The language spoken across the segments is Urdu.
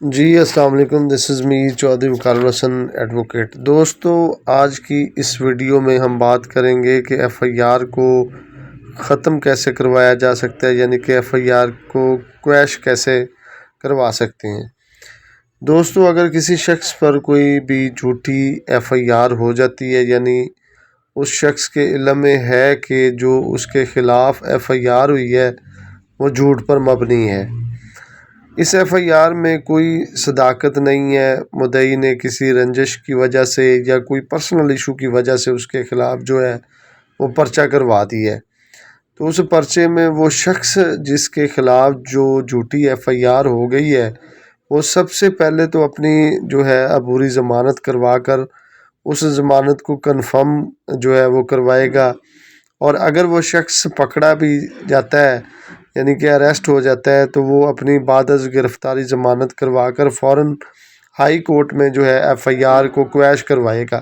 جی السلام علیکم، دس از می چودھری وقار الحسن ایڈوکیٹ۔ دوستو، آج کی اس ویڈیو میں ہم بات کریں گے کہ ایف آئی آر کو ختم کیسے کروایا جا سکتا ہے، یعنی کہ ایف آئی آر کو کویش کیسے کروا سکتے ہیں۔ دوستو، اگر کسی شخص پر کوئی بھی جھوٹی ایف آئی آر ہو جاتی ہے، یعنی اس شخص کے علم میں ہے کہ جو اس کے خلاف ایف آئی آر ہوئی ہے وہ جھوٹ پر مبنی ہے، اس ایف آئی آر میں کوئی صداقت نہیں ہے، مدعی نے کسی رنجش کی وجہ سے یا کوئی پرسنل ایشو کی وجہ سے اس کے خلاف جو ہے وہ پرچہ کروا دی ہے، تو اس پرچے میں وہ شخص جس کے خلاف جو جھوٹی ایف آئی آر ہو گئی ہے وہ سب سے پہلے تو اپنی جو ہے عبوری ضمانت کروا کر اس ضمانت کو کنفرم جو ہے وہ کروائے گا، اور اگر وہ شخص پکڑا بھی جاتا ہے یعنی کہ اریسٹ ہو جاتا ہے تو وہ اپنی بعد از گرفتاری ضمانت کروا کر فوراً ہائی کورٹ میں جو ہے ایف آئی آر کو کویش کروائے گا،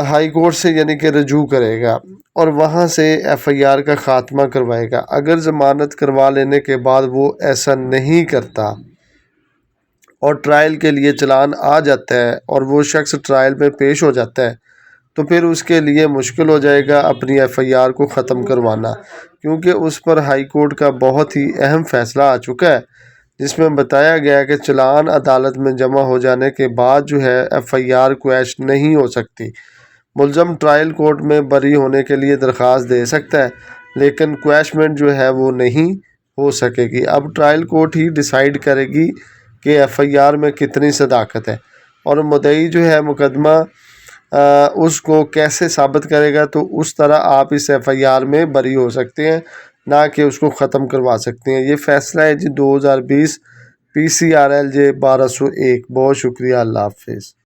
ہائی کورٹ سے یعنی کہ رجوع کرے گا اور وہاں سے ایف آئی آر کا خاتمہ کروائے گا۔ اگر ضمانت کروا لینے کے بعد وہ ایسا نہیں کرتا اور ٹرائل کے لیے چلان آ جاتا ہے اور وہ شخص ٹرائل میں پیش ہو جاتا ہے تو پھر اس کے لیے مشکل ہو جائے گا اپنی ایف آئی آر کو ختم کروانا، کیونکہ اس پر ہائی کورٹ کا بہت ہی اہم فیصلہ آ چکا ہے جس میں بتایا گیا کہ چلان عدالت میں جمع ہو جانے کے بعد جو ہے ایف آئی آر کویش نہیں ہو سکتی۔ ملزم ٹرائل کورٹ میں بری ہونے کے لیے درخواست دے سکتا ہے لیکن کویشمنٹ جو ہے وہ نہیں ہو سکے گی۔ اب ٹرائل کورٹ ہی ڈیسائیڈ کرے گی کہ ایف آئی آر میں کتنی صداقت ہے، اور مدعی جو ہے مقدمہ اس کو کیسے ثابت کرے گا، تو اس طرح آپ اس ایف آئی آر میں بری ہو سکتے ہیں، نہ کہ اس کو ختم کروا سکتے ہیں۔ یہ فیصلہ ہے جی 2020 PCRLJ 1201۔ بہت شکریہ، اللہ حافظ۔